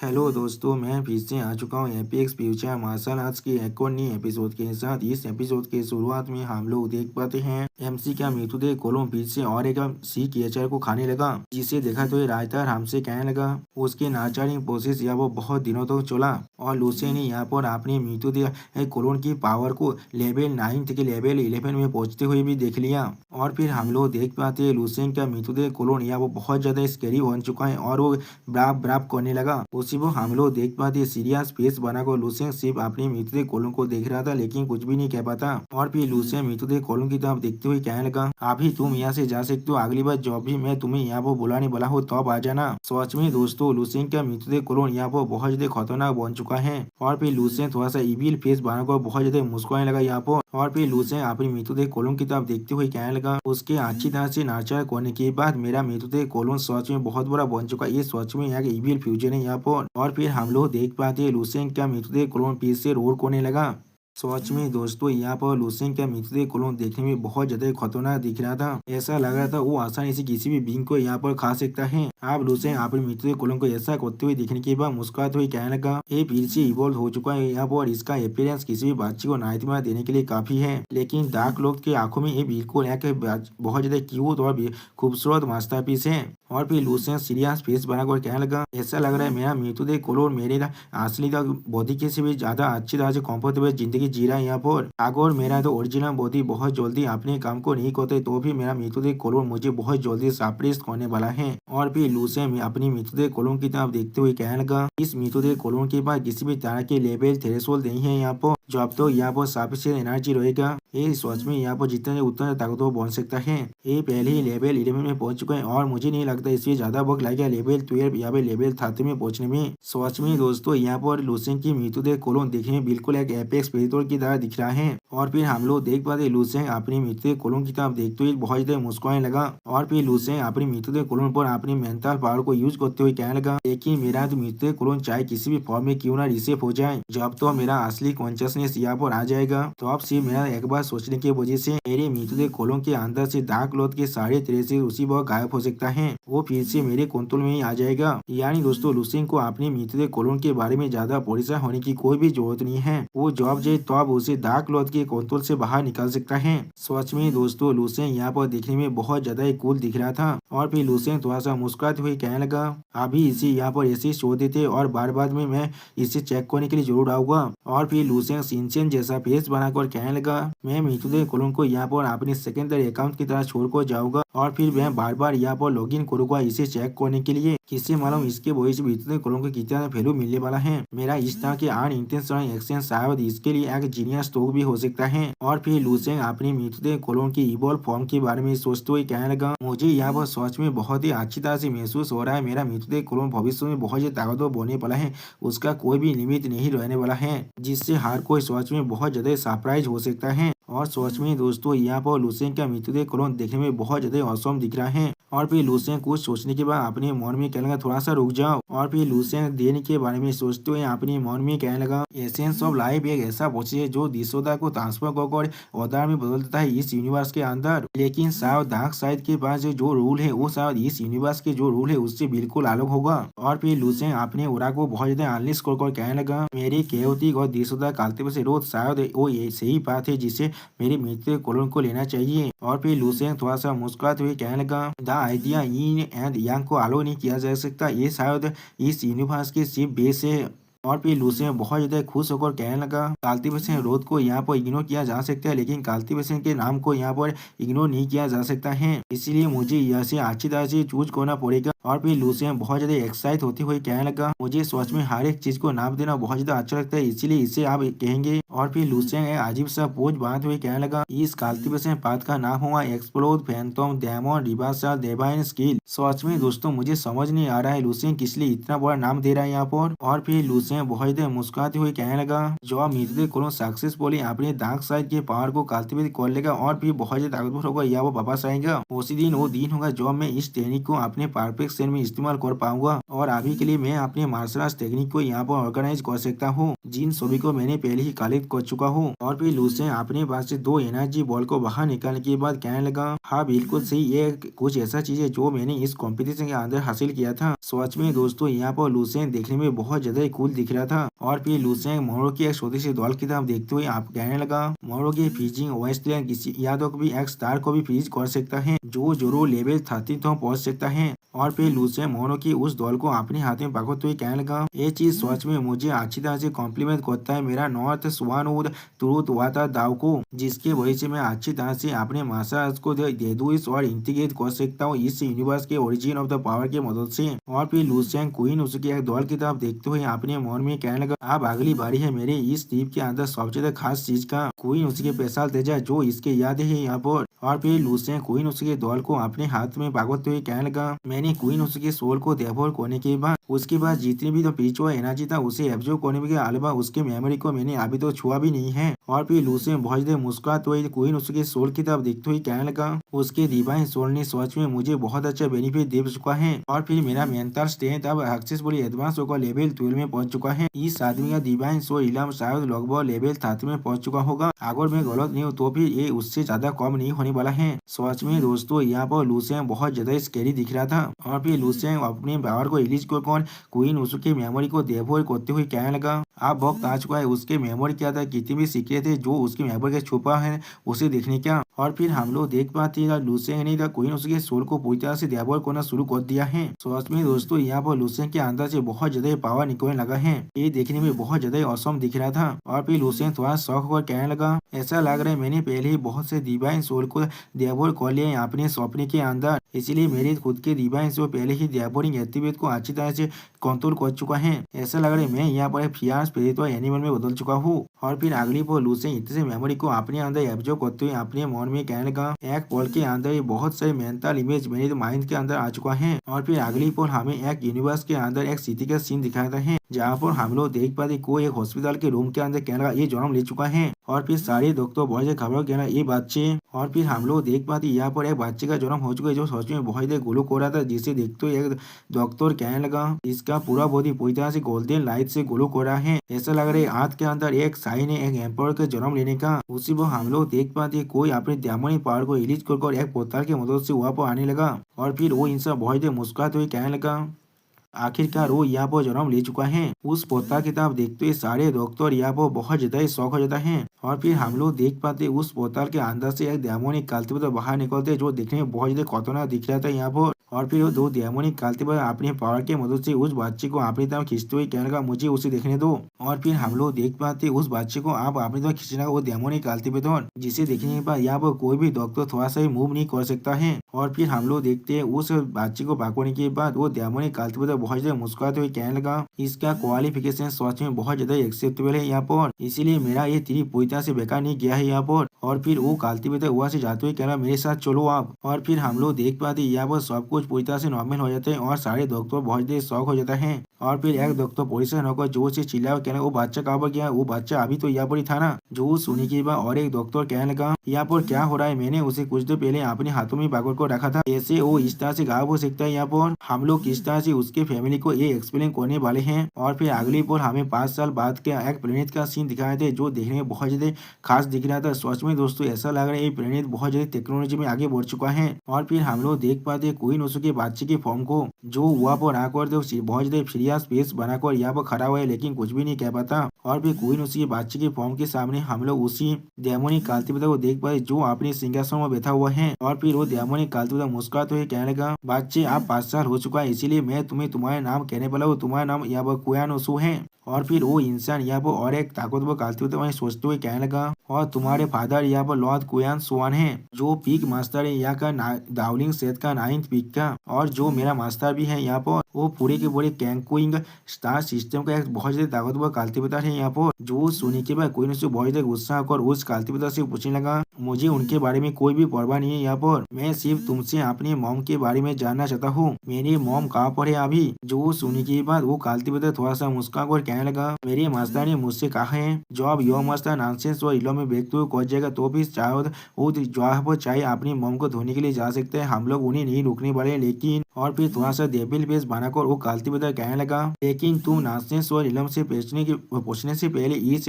Hello दोस्तों, मैं फिर से आ चुका हूँ एपेक्स फ्यूचर मार्शल आर्ट्स के एक और नई एपिसोड के साथ। इस एपिसोड के शुरुआत में हम लोग देख पाते हैं एमसी का मृतदेह कोलों फिर से और एक सी क्रिएचर को खाने लगा, जिसे देखा तो ये राइटर हमसे कहने लगा उसके नाचारिंग प्रोसेस या वो बहुत दिनों तक चला और लूसे ने यहाँ पर अपने मृतदेह कोलोन की पावर को लेवल 9 থেকে लेवल 11 में पहुंचते हुए भी देख लिया। और फिर हम लोग देख पाते हैं लूसेन का मृतदेह कोलोन या वो बहुत ज्यादा स्कैरी बन चुका है और वो ब्राप ब्राप करने लगा। उसी वो हम लोग देख पाते सीरियस फेस बनाकर लूसेन सिर्फ अपने मृतदेह कोलों को देख रहा था, लेकिन कुछ भी नहीं कह पाता। और फिर लूसेन मृतदेह कोलों की तरफ देखते हुए कहने लगा, अभी तुम यहाँ से जा सकते हो, अगली बार जब भी मैं तुम्हें यहाँ पर बुलाने वाला हो तब आ जाना। सच में दोस्तों, लूसेन का मृतदेह कोलोन यहाँ पर बहुत ज्यादा खतरनाक बन चुका है। और फिर लूसेन थोड़ा सा इविल फेस बनाकर बहुत ज्यादा मुस्कुराने लगा यहाँ पर। और फिर लूसेन अपनी मृतदेह कोलों की तरफ देखते हुए कहने लगा, उसके अच्छी तरह से नाचा करने के बाद मेरा मृतदेह कोलोन सच में बहुत बड़ा बन चुका है। ये सच में एक इविल फ्यूचर है यहाँ पर। और फिर हम लोग देख पाते हैं लूसेन का मृतदेह कोलोन फिर से रोड करने लगा। सच में दोस्तों, यहाँ पर लूसेन का मृतदेह कोलोन देखने में बहुत ज्यादा खतरनाक दिख रहा था। ऐसा लग रहा था वो आसानी से किसी भी बींग को यहाँ पर खा सकता है। अब लूसेन अपने मृतदेह कोलोन को ऐसा करते हुए देखने के बाद मुस्कुराते हुए कहने लगा, ये फिर से इवॉल्व हो चुका है यहाँ पर। इसका अपीयरेंस किसी भी बच्चे को नाइटमेयर देने के लिए काफी है, लेकिन डार्क लॉर्ड के आंखों में ये बिल्कुल बहुत ज्यादा क्यूट और खूबसूरत मास्टरपीस है। और फिर लूसेन सीरियस फेस बनाकर कहने लगा, ऐसा लग रहा है मेरा मृतदेह कोलोन मेरे असली बॉडी के से भी ज्यादा अच्छी तरह से कंफर्टेबल जिंदगी जी रहा है यहाँ पर। अगर मेरा तो ओरिजिनल बॉडी बहुत जल्दी अपने काम को नहीं करते तो भी मेरा मृतदेह कोलोन मुझे बहुत जल्दी सरप्राइज करने वाला है। और फिर लूसेन अपनी मृतदेह कोलोन की तरफ देखते हुए कहने लगा, इस मृतदेह कोलोन के पास किसी भी तरह के लेवल थ्रेशोल्ड नहीं है यहाँ पर। जब तो यहाँ पर सफिशिएंट एनर्जी रहेगा, ये सच में यहाँ पर जितना उतना ताकतवर बन सकता है। ये पहले ही लेवल 11 में पहुंच चुका है और मुझे नहीं लगता इसमें ज्यादा वक्त लगेगा लेवल 12 या लेवल 30 में पहुंचने में। सच में दोस्तों, यहाँ पर लूसेन की मृतदेह कोलोन देखने में बिल्कुल एक एपेक्स प्रेडेटर की तरह दिख रहा है। और फिर हम लोग देख पाते लूसेन अपनी मृतदेह कोलोन की तरफ देखते हुए बहुत ज्यादा मुस्कुराने लगा। और फिर लूसेन अपनी मृतदेह कोलोन पर अपनी मेंटल पावर को यूज करते हुए कहने लगा, लेकिन मेरा तो मृतदेह कोलोन चाहे किसी भी फॉर्म में क्यों ना रिसेप हो जाए, जब तो मेरा असली कॉन्शियसनेस यहाँ पर आ जाएगा तो अब सिर्फ मेरा एक बार सोचने की वजह से मेरे मृतदेह कोलों के अंदर से डार्क लॉर्ड के सारे तरह से उसी वक्त गायब हो सकता है। वो फिर से मेरे कंट्रोल में ही आ जाएगा। यानी दोस्तों, लूसेन को अपने मृतदेह कोलोन के बारे में ज्यादा परेशान होने की कोई भी जरूरत नहीं है। वो जब चाहे तब उसे डार्क लॉर्ड के कंट्रोल से बाहर निकाल सकता है। सच में दोस्तों, लूसेन यहाँ पर देखने में बहुत ज्यादा ही कूल दिख रहा था। और फिर लूसेन थोड़ा सा मुस्कुराते हुए कहने लगा, अभी इसे यहाँ पर ऐसे ही छोड़ देते और बार बार में मैं इसे चेक करने के लिए जरूर आऊंगा। और फिर लूसेन सिंचन जैसा फेस बनाकर कहने लगा, मैं मृतदेह कोलोन को यहाँ पर अपने सेकेंडरी अकाउंट की तरह छोड़कर जाऊंगा और फिर मैं बार बार यहाँ पर लॉगिन करूंगा इसे चेक करने के लिए। किससे मालूम इसके वजह से मृतदेह कोलोन को कितना वैल्यू मिलने वाला है। मेरा इस तरह के अनइंटेंशनल एक्शन शायद इसके लिए एक जीनियस टॉक भी हो सकता है। और फिर लूसेन अपनी मृतदेह कोलोन की इवॉल्व फॉर्म के बारे में सोचते हुए कहने लगा, मुझे यहाँ पर सच में बहुत ही अच्छी तरह से महसूस हो रहा है मेरा मृतदेह कोलोन भविष्य में बहुत ज्यादा ताकतवर बनने वाला है। उसका कोई भी लिमिट नहीं रहने वाला है, जिससे हर कोई सच में बहुत ज्यादा सरप्राइज हो सकता है। और सच में दोस्तों, यहाँ पर लूसेन का मृतदेह कोलोन देखने में बहुत ज्यादा औसम दिख रहा है। और फिर लूसेन कुछ सोचने के बाद अपने मन में कहने लगा, थोड़ा सा रुक जाओ। और फिर लूसेन देने के बारे में सोचते हुए अपने मन में कहने लगा, एसेंस ऑफ लाइफ एक ऐसा प्रोसेस है जो दिशोता को ट्रांसफर कर औजार में बदल देता है इस यूनिवर्स के अंदर। लेकिन शायद डार्क साइड के पास जो रूल है वो शायद इस यूनिवर्स के जो रूल है उससे बिल्कुल अलग होगा। और फिर लूसेन अपने ओरा को बहुत ज्यादा अनलिस्ट कर कहने लगा, मेरे केओटिक और दिशोता कालते से रोज शायद वो सही बात है जिसे मेरे मृतदेह कोलोन को लेना चाहिए। और फिर लूसेन थोड़ा सा मुस्कुराते हुए कहने लगा, the idea yin and yang को अलो नहीं किया जा सकता, ये शायद इस यूनिवर्स की सिर्फ बेस है। और फिर लूसेन बहुत ज्यादा खुश होकर कहने लगा, कल्टीवेशन रोध को यहाँ पर इग्नोर किया जा सकता है, लेकिन कल्टीवेशन के नाम को यहाँ पर इग्नोर नहीं किया जा सकता है, इसलिए मुझे यह से अच्छी तरह से चूज करना पड़ेगा। और फिर लूसेन बहुत ज्यादा एक्साइट होते हुए कहने लगा, मुझे सच में हर एक चीज को नाम देना बहुत ज्यादा अच्छा लगता है, इसीलिए इसे आप कहेंगे। और फिर लूसेन एक अजीब सा पोज बनाते हुए कहने लगा, इस कल्टीवेशन पाथ का नाम हुआ explode phantom demon reversal divine skill. सच में दोस्तों, मुझे समझ नहीं आ रहा है लूसेन किस लिए इतना बड़ा नाम दे रहा है यहाँ पर। और फिर लूसेन बहुत ज्यादा मुस्कुराते हुए कहने लगा, जो मृतदेह कोलोन सक्सेसफुली अपने डार्क साइड के पावर को कल्टीवेट कर लेगा और फिर बहुत ज्यादा ताकतवर होगा या वो वापस आएगा, उसी दिन वो दिन होगा जब मैं इस टेक्निक को अपने परफेक्ट सेन में इस्तेमाल कर पाऊंगा। और अभी के लिए मैं अपने मार्शल आर्ट्स टेक्निक को यहाँ पर ऑर्गेनाइज कर सकता हूँ। जिन सभी को मैंने पहले ही कालित कर चुका हूँ। और फिर लूसेंग अपने पास से 2 एनर्जी बॉल को बाहर निकालने के बाद कहने लगा, हाँ बिल्कुल सही, ये कुछ ऐसा चीज है जो मैंने इस कंपटीशन के अंदर हासिल किया था। सच में दोस्तों यहाँ पर लूसेंग देखने में बहुत ज्यादा कूल दिख रहा था। और फिर लूसेंग मोरो की एक छोटी सी दौड़ की तरफ देखते हुए आप कहने लगा, मोरो की फ्रीजिंग वेस्टलैंड किसी यादव को भी एक स्टार को भी फ्रीज कर सकता है जो जरूर लेवल 30 तक पहुंच सकता है। और फिर लूसेंग मोरो की उस दौड़ को अपने हाथ में पकड़ते हुए कहने लगा, ये चीज सच में मुझे अच्छी तरह से कॉम्प्लीमेंट करता है मेरा नॉर्थ स्वानवुड तुरुत वाता दाव को, जिसके वजह से मैं अच्छी तरह से अपने मार्शल आर्ट्स को देदुइस और इंटीग्रेट कर सकता हूँ इस यूनिवर्स के ओरिजिन ऑफ द पावर की मदद से। और फिर लूसेंग क्वीन उसकी एक दौड़ की तरफ देखते हुए अपने मन में कहने लगा, अब अगली बारी है मेरे इस ट्रिप के अंदर सबसे ज्यादा खास चीज का। क्वीन उसके पेशाल तेजा जो इसके याद है यहाँ पर। और फिर लूसेंग क्वीन उसके दौड़ को अपने हाथ में पकड़ते हुए कहने लगा, मैंने क्वीन उसके सोल को देवोर करने के बाद उसके बाद जितनी भी तो पीछे एनर्जी था उसे एब्जॉर्ब करने के अलावा उसके मेमोरी को मैंने अभी तो छुआ भी नहीं है। और फिर लूसेंग बहुत देर मुस्कुराते हुए क्वीन उसके सोल की तरफ देखते हुए कहने लगा, उसके डिवाइन सोल ने सच में मुझे बहुत अच्छा बेनिफिट दे चुका है। और फिर मेरा मेंटल स्ट्रेंथ अब सक्सेसफुली एडवांस होकर लेवल 12 में पहुंच चुका है। इस आदमी का डिवाइन सोल इलम शायद लगभग लेवल 30 में पहुंच चुका होगा। अगर मैं गलत नहीं हूँ तो फिर ये उससे ज्यादा कम नहीं होने वाला है। सच में दोस्तों यहाँ पर लूसेंग बहुत ज्यादा स्कैरी दिख रहा था। और फिर लूसेंग अपने पावर को रिलीज कर क्वीन उसके मेमोरी को देवोर करते हुए कहने लगा, अब वक्त आ चुका है उसके मेमोरी क्या था, कितनी भी सीक्रेट है जो उसकी मेमोरी के छुपा है उसे देखने का। और फिर हम लोग देख पाते हैं लूसेंग ने क्वीन उसके सोल को पूरी तरह से देवोर करना शुरू कर दिया है। सच में दोस्तों यहाँ पर लूसेंग के अंदर से बहुत ज्यादा पावर निकलने लगा है। ये देखने में बहुत ज्यादा औसम दिख रहा था। और फिर लूसेंग थोड़ा शौक होकर कहने लगा, ऐसा लग रहा है मैंने पहले ही बहुत से डिवाइन सोल को देवोर कर लिया है अपने सपने के अंदर, इसलिए मेरे खुद के डिवाइन सोल पहले ही देवोरिंग एक्टिवेट को अच्छी तरह से कंट्रोल कर चुका है। ऐसा लग रहा है मैं यहाँ पर एक फियर स्पिरिट और एनिमल में बदल चुका हूँ। और फिर अगली पर लूसेंग इतने मेमोरी को अपने अंदर एब्जॉर्ब करते हुए अपने मन में कहने लगा, एक पल के अंदर ही बहुत सारे मेंटल इमेज मेरे माइंड के अंदर आ चुका है। और फिर अगली पर हमें एक यूनिवर्स के अंदर एक सिटी का सीन दिखाता है जहाँ पर हम लोग देख पाते कोई एक हॉस्पिटल के रूम के अंदर कहने लगा ये जन्म ले चुका है। और फिर सारे डॉक्टर बहुत से खबर कहना ये बच्चे। और फिर हम लोग देख पाते यहाँ पर एक बच्चे का जन्म हो चुका है जो सच में बहुत देर ग्लो हो रहा था, जिसे देखते हुए एक डॉक्टर कहने लगा इसका पूरा बॉडी पूरी तरह से गोल्डन लाइट से ग्लो हो रहा है, ऐसा लग रहा है हाथ के अंदर एक साइन है एक एम्पायर का जन्म लेने का। उसी पर हम लोग देख पाते कोई अपने डेमोनिक पावर को रिलीज कर एक पोर्टल की मदद से वहाँ पर आने लगा। और फिर वो इंसान बहुत देर मुस्कुराते हुए कहने लगा, आखिरकार वो यहाँ पर जन्म ले चुका है। उस पोता किताब देखते हुए सारे डॉक्टर यहाँ पर बहुत ज्यादा शौक हो जाता है। और फिर हम लोग देख पाते उस पोतल के अंदर से एक डेमोनिक कल्टिवेटर बाहर निकलते जो दिखने में बहुत ज्यादा खतरनाक दिख रहा था यहाँ पर। और फिर वो 2 डेमोनिक कल्टिवेटर अपने पावर की मदद से उस बच्चे को अपनी तरफ खींचते हुए कहने लगा मुझे उसे देखने दो। और फिर हम लोग देख पाते उस बच्चे को आप अपनी तरफ खींचने का वो डेमोनिक कल्टिवेटर, जिसे देखने के बाद यहाँ पर कोई भी डॉक्टर थोड़ा सा भी मूव नहीं कर सकता है। और फिर हम लोग देखते हैं उस बच्चे को पकड़ने के बाद वो डेमोनिक कल्टिवेटर बहुत ज्यादा मुस्कुराते हुए कहने लगा इसका क्वालिफिकेशन सच में बहुत ज्यादा एक्सेप्टेबल है यहाँ पर, इसीलिए मेरा ये ट्रिप पूरी तरह से बेकार नहीं गया है यहाँ पर। और फिर वो कल्टिवेटर वहाँ से जाते हुए कहना मेरे साथ चलो आप। और फिर हम लोग देख पाते यहाँ पर सब कुछ पूरी तरह से नॉर्मल हो जाते हैं और सारे डॉक्टर बहुत देर शौक हो जाता है। और फिर एक डॉक्टर पोजीशन होकर जोर से चिल्ला कहना वो बच्चा कहाँ पर गया, वो बच्चा अभी तो यहाँ पर ही था ना। जो सुनी के बाद और एक डॉक्टर कहने लगा यहाँ पर क्या हो रहा है, मैंने उसे कुछ देर पहले अपने हाथों में पकड़ कर रखा था, ऐसे वो इस तरह से गायब हो सकता है यहाँ पर। हम लोग किस तरह से उसके फैमिली को ये एक्सप्लेन करने वाले हैं। और फिर अगली पर हमें 5 साल बाद के एक प्लेनेट का सीन दिखाए थे जो देखने में बहुत ज्यादा खास दिख रहा था। सच में दोस्तों ऐसा लग रहा है ये प्लेनेट बहुत ज्यादा टेक्नोलॉजी में आगे बढ़ चुका है। और फिर हम लोग देख पाते क्वीन ओशो के बच्चे की फॉर्म को जो वहाँ पर आकर बहुत ज्यादा फ्रिया स्पेस बनाकर यहाँ पर खड़ा हुआ है लेकिन कुछ भी नहीं कह पाता। और फिर क्वीन ओशो के बच्चे की फॉर्म के सामने हम लोग उसी डेमोनिक कल्टिवेटर को देख पाए जो अपने सिंहासन में बैठा हुआ है। और फिर वो डेमोनिक कल्टिवेटर मुस्कुराते हुए कहने लगा बच्चे आप 5 साल हो चुका है इसीलिए मैं तुम्हें तुम्हारे नाम कहने वाला हूँ, तुम्हारा नाम यहाँ पर क्वीन ओशो है। और फिर वो इंसान यहाँ पर और एक ताकतवर कल्टिवेटर वहीं सोचते हुए कहने लगा और तुम्हारे फादर यहाँ पर लॉर्ड क्वियान सोवान है जो पीक मास्टर है यहाँ का डाउलिंग सेट का 9th पीक का, और जो मेरा मास्टर भी है यहाँ पर वो पूरे के पूरे कैंकुइंग स्टार सिस्टम का एक बहुत ज्यादा ताकतवर कल्टिवेटर है यहाँ पर। जो सुनी के बाद कोई ने बहुत ज्यादा गुस्सा होकर उस कल्टिवेटर से पूछने लगा मुझे उनके बारे में कोई भी परवाह नहीं है यहाँ पर, मैं सिर्फ तुमसे अपने मॉम के बारे में जानना चाहता हूँ, मेरी मॉम कहाँ पर है अभी। जो सुनी के बाद वो कल्टिवेटर थोड़ा सा मुस्कुरा कर कहने लगा मेरे मास्टर ने मुझसे कहा है जब योर मास्टर नॉनसेंस और इलो में में व्यक्ति को पहुंच जाएगा तो फिर चाहे वो जहाँ पर चाहे अपनी मोम को धोने के लिए जा सकते हैं, हम लोग उन्हें नहीं रोकने वाले। लेकिन और फिर थोड़ा सा डेविल फेस बनाकर वो कालती बता कहने लगा, लेकिन तुम नाचनेस और इलम से पूछने से पहले इस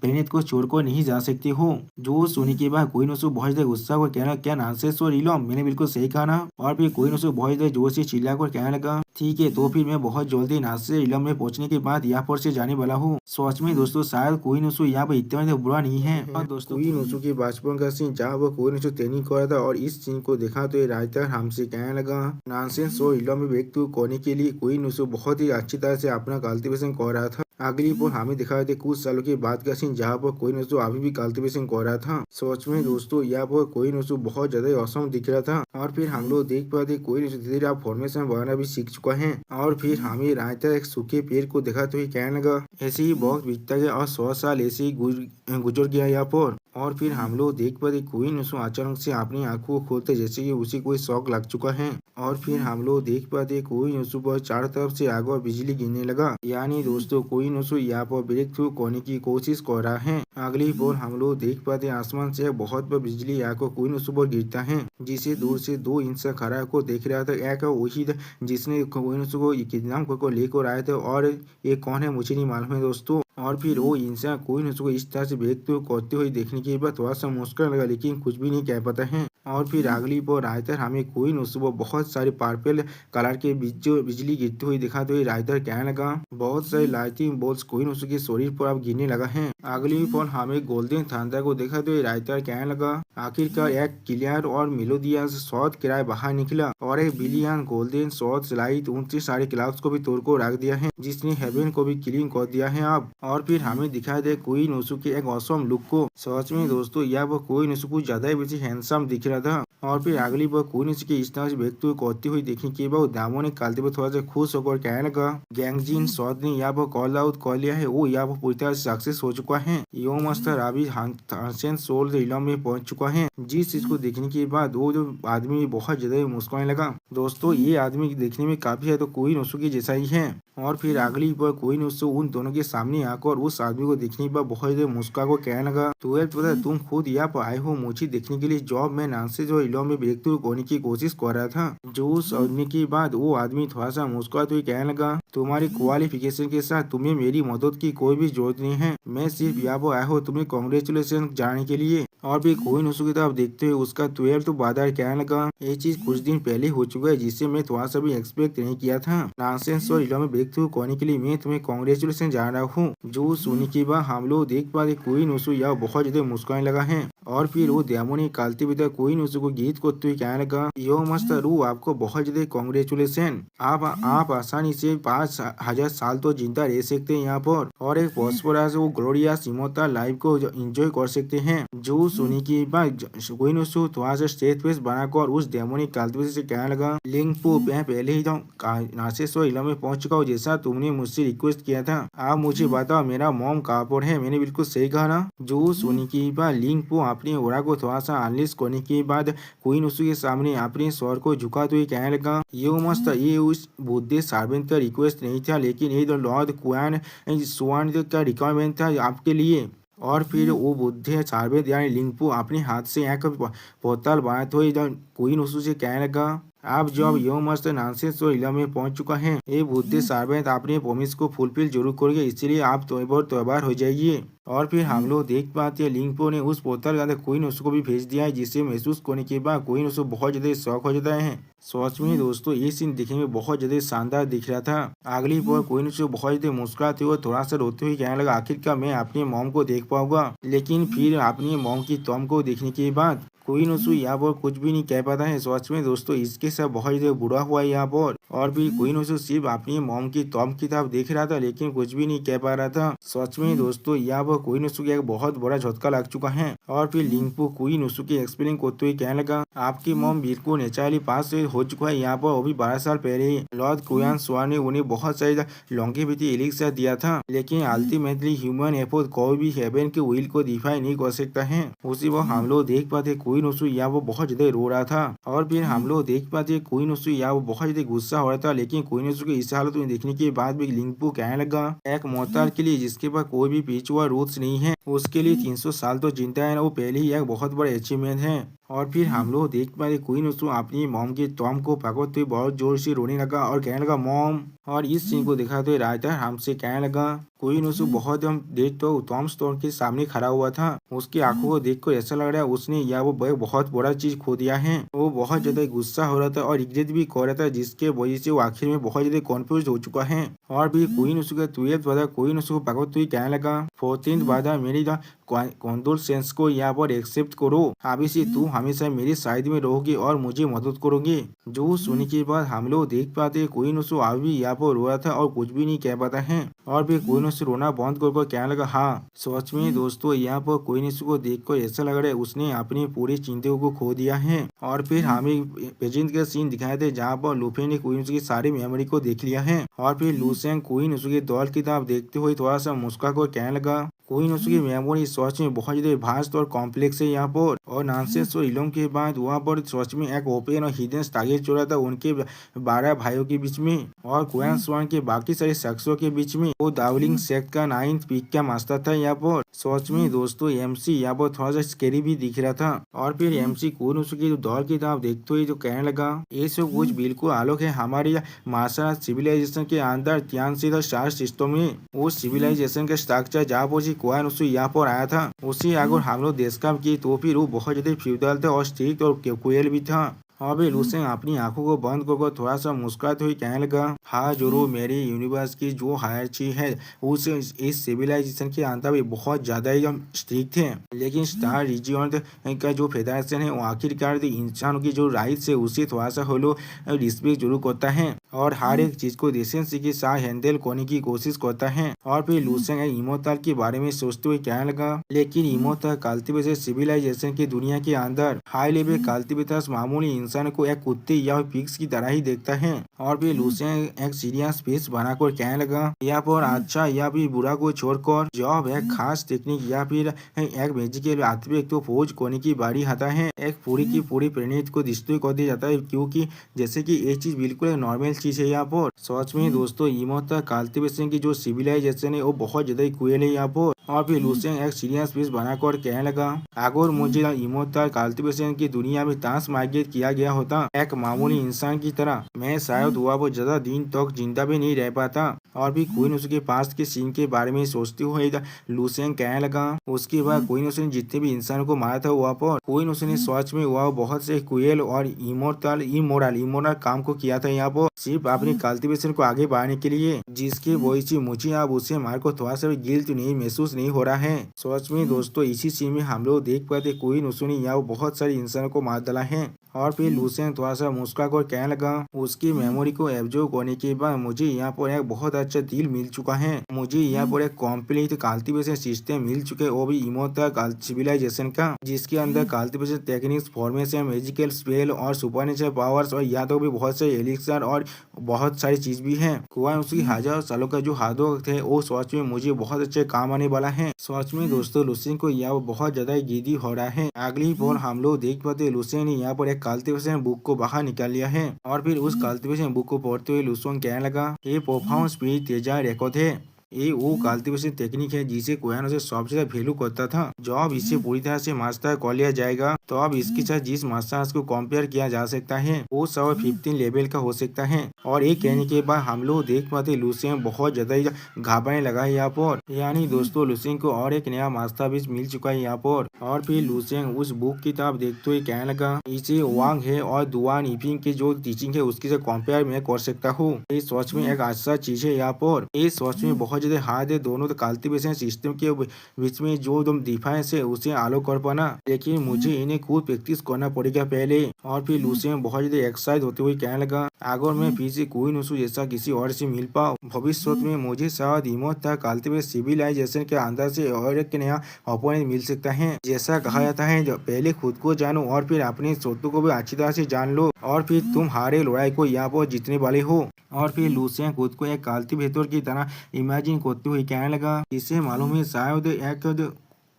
प्लेनेट को छोड़कर नहीं जा सकती हो। जो सुनने के बाद कोई नसु बहुत ज्यादा गुस्सा को कहना, क्या नाचनेस और इलम, मैंने बिल्कुल सही कहा ना। और फिर कोई नसु बहुत ज्यादा जोर से चिल्लाकर कहने लगा, ठीक है तो फिर मैं बहुत जल्दी नाचने इलम में पहुंचने के बाद यहाँ पर से जाने वाला हूँ। सोच में दोस्तों शायद कोई नसु यहाँ पर इतना बुरा नहीं है। और दोस्तों कोई नसु के बचपन का सीन जहाँ वो कोई नसु ट्रेनिंग कर रहा था और इस सीन को देखा तो ये राइटर हमसे कहने लगा, नानसेंस और इलम में व्यक्ति को करने के लिए कोई नसु बहुत ही अच्छी तरह से अपना कल्टीवेशन कर रहा था। अगली पर हमें दिखा थे कुछ सालों के बाद का सीन जहाँ पर कोई नसु अभी भी कल्टीवेशन कर रहा था। सोच में दोस्तों यहाँ पर कोई नसु बहुत ज्यादा औसम दिख रहा था। और फिर हम लोग देख पाते कोई नसु धीरे धीरे फॉर्मेशन बनाना भी सीख चुका है। और फिर हमें रायता एक सूखे पेड़ को देखा तो ही कहने लगा, ऐसे ही बहुत बीतता गया और 100 साल ऐसे ही गुजर गया यहाँ पर। और फिर हम लोग देख पाते कोई नसु अचानक से अपनी आंखों को खोलते जैसे कि उसे कोई शौक लग चुका है। और फिर हम लोग देख पाते कोई नसु पर चारों तरफ से आग और बिजली गिरने लगा, यानी दोस्तों कोई नसु यहाँ पर ब्रेक थ्रू करने की कोशिश कर रहा है। अगली बार हम लोग देख पाते आसमान से बहुत बड़ा बिजली आकर कोई नसु पर गिरता है, जिसे दूर से 2 इंसान खड़ा को देख रहा था। एक वही था जिसने कोई नसु को किडनैप को लेकर आए थे और ये कौन है मुझे नहीं मालूम है दोस्तों। और फिर वो इंसान कोई नसु को इस तरह से व्यक्ति को करते हुए देखने के बाद थोड़ा सा मुस्कुराने लगा, लेकिन कुछ भी नहीं कह पाता है। और फिर अगली बार राइटर हमें कोई नसु को बहुत सारे पर्पल कलर के बिजली गिरती हुई दिखा तो राइटर कहने लगा, बहुत सारे लाइटिंग बोल्ट्स कोई नसु के शरीर पर अब गिरने लगा है। अगली बार हमें गोल्डन थंडर को देखा तो राइटर कहने लगा, आखिरकार एक क्लियर और मेलोडियस शॉट किराए बाहर निकला और एक बिलियन गोल्डन शॉट लाइट 29 सारे क्लाउड्स को भी तोड़कर रख दिया है, जिसने हेवन को भी क्लीन कर दिया है अब। और फिर हमें दिखाई दे कोई नसु के एक औसम लुक को। सच में दोस्तों यह वो कोई नसु कुछ ज्यादा ही हैंडसम दिख रहा था। और फिर अगली बार कोई नसु के इस तरह से व्यक्ति को करती हुई देखने के बाद दामो ने कालते पर थोड़ा सा खुश होकर कहने लगा, गैंगजिन शॉट ने यहाँ पर कॉल आउट कर लिया है, वो यहाँ पर पूरी तरह से सक्सेस हो चुका है। यो मास्टर अभी हांसेन सोल इलम में पहुंच चुका है। जिस चीज को देखने के बाद वो जो आदमी बहुत ज्यादा मुस्कुराने लगा। दोस्तों ये आदमी देखने में काफी है तो कोई नसु के जैसा ही है। और फिर अगली बार कोई नसु उन दोनों के सामने आकर उस आदमी को देखने पर बहुत ज्यादा मुस्कुरा को कहने लगा, पता तुम खुद यहाँ पर आए हो मुझे देखने के लिए, जॉब में नानसे जो इलम में व्यक्ति को करने की कोशिश कर रहा था। जो सुनने के बाद वो आदमी थोड़ा सा मुस्कुरा तो कहने लगा, तुम्हारी क्वालिफिकेशन के साथ तुम्हें मेरी मदद की कोई भी जरूरत नहीं है, मैं सिर्फ यहाँ पर आया हूँ तुम्हें कांग्रेचुलेशन जाने के लिए। और भी कोई नसु की तरफ देखते हुए उसका 12 बादर कहने लगा, ये चीज कुछ दिन पहले हो चुका है जिससे मैं थोड़ा सा भी एक्सपेक्ट नहीं किया था। नानसेंस और इलम में व्यक्ति को करने के लिए मैं तुम्हें कांग्रेचुलेशन जा रहा हूँ। जो सुनने के बाद हम लोग देख पाते कोई नसु यह बहुत ज्यादा मुस्कुराने लगा है। और फिर वो दयामो ने कालते बिता कोई नसु को गीत करते हुए कहने लगा, यो मास्टर रू आपको बहुत ज्यादा कांग्रेचुलेशन, आप आसानी से 5000 साल तो जिंदा रह सकते हैं यहाँ पर और एक प्रॉस्परस वो ग्लोरियस इमोर्टल लाइफ को एंजॉय कर सकते हैं। जो सुनी के बाद कोई नसु थोड़ा सा स्टेज फेस बनाकर उस डेमोनिक काल्तवे से कहने लगा, लिंगपो मैं पहले ही तो नासेस और इलम में पहुंच चुका हूँ जैसा तुमने मुझसे रिक्वेस्ट किया था। आप मुझे बताओ मेरा मॉम कहाँ पर है, मैंने बिल्कुल सही कहा ना। जो सुनी के बाद लिंगपो अपनी ओरा को थोड़ा सा अनलिस्ट करने के बाद कोई नसु के सामने अपने स्वर को झुका तो कहने लगा, यो मस्त ये उस बुद्धि सार्वेंट का रिक्वेस्ट नहीं था, लेकिन ये तो लॉर्ड क्वान स्वान का रिक्वायरमेंट था आपके लिए। और फिर वो बुद्धे सार्वेंट यानी लिंगपो अपने हाथ से एक बोतल बनाते हुए कोई नसु से कहने लगा, आप जो अब यो मस्त नानसेंस और इलम में पहुंच चुका है, ये बुद्धि सार्वेंट अपने प्रोमिस को फुलफिल जरूर करेंगे, इसलिए आप तैयार हो जाइए। और फिर हम लोग देख पाते हैं लिंगपो ने उस बोतल के अंदर कोई नसु को भी भेज दिया है, जिसे महसूस करने के बाद कोई नसु बहुत ज्यादा शौक हो जाता है। सच में दोस्तों ये सीन देखने में बहुत ज्यादा शानदार दिख रहा था। अगली बार कोई नसु बहुत ज्यादा मुस्कुराते हुए थोड़ा सा रोते हुए कहने लगा, आखिरकार मैं अपनी मॉम को देख पाऊंगा। लेकिन फिर अपनी मॉम की टॉम को देखने के बाद कोई नसु यहाँ पर कुछ भी नहीं कह पाता है। सच में दोस्तों इसके साथ बहुत ज्यादा बुरा हुआ है यहाँ पर। और भी कोई नसु सिर्फ अपनी मॉम की टॉम की तरफ देख रहा था, लेकिन कुछ भी नहीं कह पा रहा था। सच में दोस्तों यहाँ पर कोई नसु का एक बहुत बड़ा झटका लग चुका है। और फिर लिंगपो कोई नसु की एक्सप्लेन करते हुए कहने लगा, आपकी मॉम बिल्कुल नेचुरली पास से हो चुका है यहाँ पर, वो भी 12 साल पहले ही। लॉर्ड क्वान स्वान ने उन्हें बहुत सारी लॉन्गेविटी एलिक्सर दिया था, लेकिन अल्टीमेटली ह्यूमन एफोर्ट कोई भी हेवन के विल को डिफाई नहीं कर सकता है। उसी वक्त हम लोग देख पाते कोइनोसु या वो बहुत ज्यादा रो रहा था। और फिर हम लोग देख पाते कोइनोसु या वो बहुत ज्यादा गुस्सा हो रहा था, लेकिन कोइनोसु को इस हालत में देखने के बाद भी लिंगपो कहने लगा एक मोहताज के लिए जिसके पास कोई भी पीछे हुआ रूट्स नहीं है, उसके लिए 300 साल तो जिंदा है ना, वो पहले ही एक बहुत बड़ा अचीवमेंट है। और फिर हम लोग देख पाए कोइनोसु अपनी मॉम के टॉम को पकड़ते हुए बहुत जोर से रोने लगा और कहने लगा मॉम। और इस सीन को दिखाते हुए राइटर हमसे कहने लगा कोइनोसु बहुत हम देख तो टॉम स्टोर के सामने खड़ा हुआ था, उसकी आंखों को देखकर ऐसा लग रहा है उसने या वो बहुत बड़ा चीज खो दिया है। वो बहुत ज्यादा गुस्सा हो रहा था और रिग्रेट भी कर रहा था, जिसके वजह से वो आखिर में बहुत ज्यादा कॉन्फ्यूज हो चुका है। और भी कोइनोसु का 12th ब्रदर कोइनोसु को पकड़ते हुए कहने लगा 14th ब्रदर मेरी कॉन्डोलेंस को यहाँ पर एक्सेप्ट करो, अभी से तू हमेशा मेरे साइड में रहोगे और मुझे मदद करोगे। जो सुनने के बाद हम लोग देख पाते कोइनोसु अभी यहाँ पर रो रहा था और कुछ भी नहीं कह पाता है। और फिर कोइनोसु रोना बंद कर कहने लगा हाँ सच में दोस्तों यहाँ पर कोइनोसु को देखकर ऐसा लग रहा है उसने अपनी पूरी चिंताओं को खो दिया है। और फिर हमें प्रेजेंट का सीन दिखाया था जहाँ पर लूफी ने कोइनोसु की सारी मेमोरी को देख लिया है। और फिर लूसेंग कोइनोसु के दौड़ की तरफ देखते हुए थोड़ा सा मुस्कुरा कर कहने लगा कोइनोसु की मेमोरी सच में बहुत ज्यादा भास्ट और कॉम्प्लेक्स है यहाँ पर, और नानसेंस और इलम के बाद वहाँ पर सच में एक ओपन और हिडन टारगेट चल रहा था उनके 12 भाइयों के बीच में और क्वेन स्वान के बाकी सारे शख्सों के बीच में। वो दावलिंग सेक्ट का 9th पीक का मास्टर था यहाँ पर। सच में दोस्तों एमसी यहाँ पर थोड़ा सा स्केरी भी दिख रहा था। और फिर एमसी कोइनोसु की दौड़ की तरफ देखते हुए जो कहने लगा ये सब कुछ बिल्कुल अलग है हमारी मार्शल सिविलाइजेशन के अंदर ध्यान से स्टार सिस्टम में। वो सिविलाइजेशन का स्ट्रक्चर जहाँ पर कोइनोसु यहाँ पर आया था उसी अगर हम लोग देश काम की तो फिर वो बहुत ज्यादा फ्यूडल था और स्ट्रिक्ट और क्रूएल भी था। अभी लूसेंग अपनी आंखों को बंद कर थोड़ा सा मुस्कुराते हुए कहने लगा हाँ जरूर मेरी यूनिवर्स की जो हायरची है उस इस सिविलाइजेशन के अंदर भी बहुत ज्यादा ही स्ट्रिक्ट है, लेकिन स्टार रीजियन का जो फेडरेशन है वो आखिरकार इंसानों की जो राइट्स है उसे थोड़ा सा होलो रिस्पेक्ट जरूर करता है और हर एक चीज को डिसेंसी के साथ हैंडल करने की कोशिश करता है। और फिर लूसेंग इमोर्टल के बारे में सोचते हुए कहने लगा लेकिन इमोर्टल कल्टिवेशन सिविलाइजेशन की दुनिया के अंदर हाई लेवल कल्टिवेटर्स मामूली इंसान को एक कुत्ते या पिग्स की तरह ही देखता है। और फिर लूसेंग एक सीरियस फेस बनाकर कहने लगा या पर अच्छा या फिर बुरा को छोड़कर जब एक खास टेक्निक या फिर एक मैजिकल आर्टिफैक्ट को खोज करने की बारी आता है एक पूरी की पूरी प्लेनेट को डिस्ट्रॉय कर दिया जाता है, क्योंकि जैसे कि ये चीज बिल्कुल नॉर्मल चीज है यहाँ पर। सच में दोस्तों इमोर्टल कल्टिवेशन की जो सिविलाइजेशन है वो बहुत ज्यादा क्रूएल है यहाँ पर। और फिर लूसेंग एक सीरियस फेस बनाकर कहने लगा अगर मुझे इमोर्टल कल्टिवेशन की दुनिया में ट्रांस माइग्रेट किया गया होता एक मामूली इंसान की तरह मैं शायद हुआ वो ज्यादा दिन तक जिंदा भी नहीं रह पाता। और भी कोइनोसु के पास के सीन के बारे में सोचते हुए लूसेंग कहने लगा उसके बाद कोइनोसु ने जितने भी इंसानों को मारा था वहाँ पर कोइनोसु ने सच में वह बहुत से क्रूएल और इमोरल काम को किया था यहाँ पर सिर्फ अपने कल्टिवेशन को आगे बढ़ाने के लिए, जिसके वजह से मुझे अब उसे मार को थोड़ा सा भी गिल्ट नहीं महसूस नहीं हो रहा है। सच में दोस्तों इसी सीन में हम लोग देख पाते कोइनोसु ने यहाँ बहुत सारे इंसानों को मार डाला है। और फिर लूसेंग थोड़ा सा मुस्कुरा कर कहने लगा उसकी मेमोरी को एब्जॉर्ब करने के बाद मुझे यहाँ पर एक बहुत अच्छा डील मिल चुका है, मुझे यहाँ पर एक कॉम्प्लीट कल्टिवेशन सिस्टम मिल चुके हैं वो भी इमोर्टल सिविलाइजेशन का, जिसके अंदर cultivation techniques formation magical spell और सुपरनेचुरल पावर्स और यहाँ तो भी बहुत से एलिक्सर और बहुत सारी चीज भी है। उसकी 1000 सालों का जो हार्डवर्क थे वो सच में मुझे बहुत अच्छे काम आने वाला है। सच में दोस्तों लूसेंग को यहाँ बहुत ज्यादा गिदी हो रहा है। अगली बार हम लोग देख पाते लूसेंग ने यहाँ पर एक कल्टिवेशन बुक को बाहर निकाल लिया है और फिर उस कल्टिवेशन बुक को पढ़ते हुए लूसेंग कहने लगा ये प्रोफाउंड स्पिरिट तेजा रिकॉर्ड है, ये वो कल्टिवेशन टेक्निक है जिसे कोयानो सबसे ज्यादा वैल्यू करता था। जब इसे पूरी तरह से मास्टर कर लिया जाएगा तो अब इसके साथ जिस मास्टर्स को कंपेयर किया जा सकता है वो सब 15 लेवल का हो सकता है। और ये कहने के बाद हम लोग देख पाते लूसेंग बहुत ज्यादा ही घबराने लगा है यहाँ पर, यानी दोस्तों लूसेंग को और एक नया मास्टर भी मिल चुका है यहाँ पर। और फिर लूसेंग उस बुक की तरफ देखते हुए कहने लगा इसे वांग है और दुआन इपिंग की जो टीचिंग है उसके से कंपेयर मैं कर सकता हूँ, ये सच में एक अच्छा चीज है यहाँ पर। ये सच में बहुत ज्यादा हार्ड है दोनों कल्टिवेशन सिस्टम के बीच में जो तुम डिफरेंस है उसे आलो कर पाना, लेकिन मुझे इन्हें खुद प्रैक्टिस करना पड़ेगा पहले। और फिर लूसेंग बहुत ज्यादा एक्साइट होते हुए कहने लगा अगर मैं फिर से कोइनोसु जैसा किसी और से मिल पाऊँ भविष्य में मुझे शायद इमोर्टल कल्टिवेशन सिविलाइजेशन के अंदर से और एक नया ओपोनेंट मिल सकता है। जैसा कहा जाता है पहले खुद को जानो और फिर अपने शत्रु को भी अच्छी तरह से जान लो और फिर तुम हारे लड़ाई को यहाँ पर जीतने वाले हो। और फिर लूसेंग खुद को एक कल्टिवेटर की तरह इमेजिन करते हुए कहने लगा इसे मालूम है शायद एक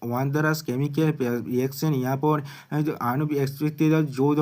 वंडरस केमिकल रिएक्शन यहाँ पर अनएक्सपेक्टेड जो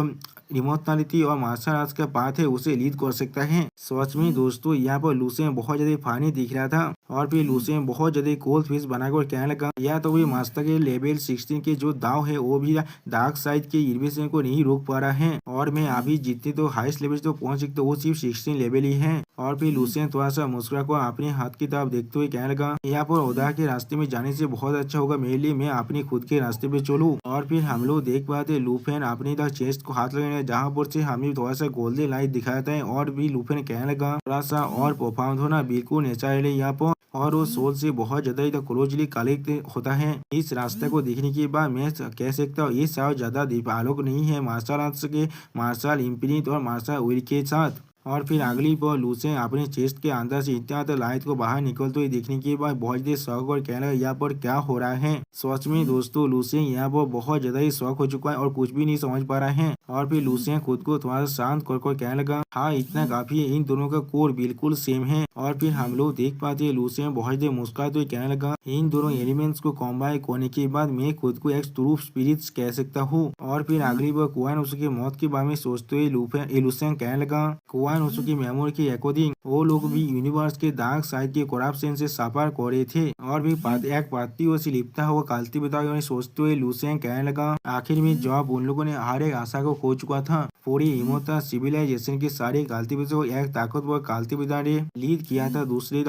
इमोशनलिटी और मार्शल आर्ट्स का पाथ है उसे लीड कर सकता है। सच में दोस्तों यहाँ पर लूसेन बहुत ज्यादा फानी दिख रहा था और फिर लूसेन बहुत ज्यादा कोल्ड फिश बनाकर कहने लगा या तो भी मास्टर के लेवल 16 के जो दाव है वो भी डार्क साइड के इन्वेशन को नहीं रोक पा रहा है और मैं अभी जितने तो हाईएस्ट लेवल तो पहुंच सकते वो सिर्फ 16 लेवल ही है। और फिर लूसेन थोड़ा सा मुस्कुरा को अपने हाथ की तरफ देखते हुए कहने लगा यहाँ पर ओदा के रास्ते में जाने से बहुत अच्छा होगा मेरे लिए, मैं अपने खुद के रास्ते पे चलूं। और फिर हम लोग देख पाते लूफेन अपने चेस्ट को हाथ लगाने जहाँ पर से हमें थोड़ा सा गोल्डन लाइट दिखाता है और भी लूफेन कहने लगा थोड़ा सा और परफॉर्म होना बिल्कुल नेचुरल है यहाँ पर और वो सोल से बहुत ज्यादा क्लोजली कलेक्ट होता है। इस रास्ते को देखने के बाद मैं कह सकता हूँ ये शायद ज्यादा दीपालोक नहीं है मार्शल आर्ट्स के मार्शल इंफिनिट और मार्शल विल के साथ। और फिर अगली बार लूसेन अपने चेस्ट के अंदर से इतना लाइट को बाहर निकलते हुए देखने के बाद बहुत ज्यादा शौक और कहने लगा यहाँ पर क्या हो रहा है। सच में दोस्तों लूसेन यहाँ पर बहुत ज्यादा ही शौक हो चुका है और कुछ भी नहीं समझ पा रहा है। और फिर लूसेन खुद को थोड़ा सा शांत कर कहने लगा हाँ इतना काफी है, इन दोनों का कोर बिल्कुल सेम है। और फिर हम लोग देख पाते हैं लूसेन बहुत ज्यादा मुस्कुराते हुए कहने लगा इन दोनों एलिमेंट्स को कॉम्बाइन करने के बाद मैं खुद को एक ट्रू स्पिरिट कह सकता हूँ। और फिर अगली बार कुआन उसकी मौत के बारे में सोचते हुए लूसेन कहने लगा कुआन उसकी मेमोरी के अकॉर्डिंग वो लोग भी यूनिवर्स के डार्क साइड के करप्शन से सफर कर रहे थे। और भी एक पाती से लिपटा हुआ कालती बिता सोचते हुए लूसेन कहने लगा आखिर में जब उन लोगों ने हर एक आशा को खो चुका था पूरी इमोता सिविलाइजेशन की सारी कालती को एक ताकतवर कालती बिता ने लीड किया था दूसरे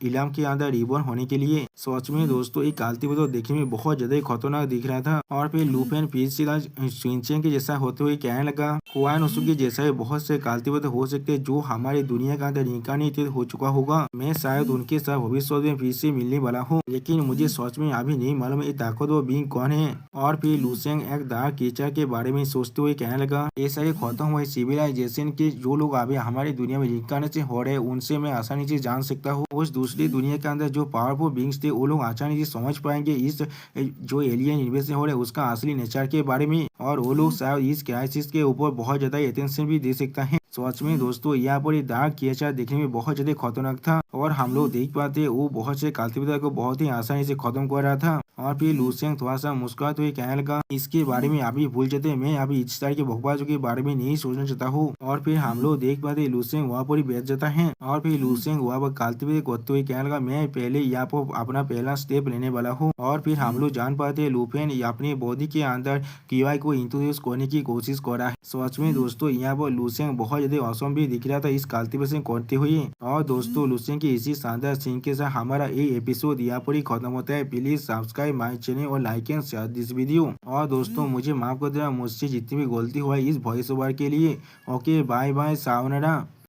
इलाम के अंदर रिबॉर्न होने के लिए। सच में दोस्तों एक कालती बिता देखने में बहुत ज्यादा खतरनाक दिख रहा था। और फिर लूपेन फिर से शिनचैन के जैसा होते हुए कहने लगा कुआन उसु के जैसा बहुत से कालती बिता हो सकते जो हमारी दुनिया के अंदर इनकार्नेटेड हो चुका होगा, मैं शायद उनके साथ भविष्य में फिर से मिलने वाला हूँ लेकिन मुझे सच में अभी नहीं मालूम ये ताकतवर बीइंग कौन है। और फिर लूसेंग एक डार्क टीचर के बारे में सोचते हुए कहने लगा ये सारे खत्म हुए सिविलाइजेशन के जो लोग अभी हमारी दुनिया में इनकार्नेट हो रहे हैं उनसे मैं आसानी से जान सकता हूँ उस दूसरी दुनिया के अंदर जो पावरफुल बीइंग्स थे वो लोग आसानी से समझ पाएंगे इस जो एलियन इन्वेशन हो रहे हैं उसका असली नेचर के बारे में और वो लोग शायद इस क्राइसिस के ऊपर बहुत ज्यादा अटेंशन भी दे सकता है। सच में दोस्तों यहाँ पर डार्क क्रिएचर देखने में बहुत ज्यादा खतरनाक था और हम लोग देख पाते वो बहुत से काल्तिविदा को बहुत ही आसानी से खत्म कर रहा था। और फिर लूसेंग थोड़ा सा मुस्कुराते हुए कहने लगा इसके बारे में अभी भूल जाते मैं अभी इस तरह के बकवासों के बारे में नहीं सोचना चाहता हूँ। और फिर हम लोग देख पाते लूसेंग वहाँ पर ही बैठ जाता है और फिर लूसेंग वहाँ पर काल्तिविदा करते हुए कहने लगा मैं पहले यहाँ पर अपना पहला स्टेप लेने वाला हूँ। और फिर हम लोग जान पाते लूपेन अपने बॉडी के अंदर कीवाई को इंट्रोड्यूस करने की कोशिश कर रहा है। सच में दोस्तों यहाँ पर लूसेंग बहुत ज्यादा औसम भी दिख रहा था इस कल्टीवेशन करते हुए। और दोस्तों लूसेंग की इसी शानदार सीन के साथ हमारा ये एपिसोड यहाँ पर ही खत्म होता है। प्लीज सब्सक्राइब माई चैनल और like and share this video. और दोस्तों मुझे माफ कर देना मुझसे जितनी भी गलती हुआ इस वॉइस ओवर के लिए। Okay bye bye सावनारा।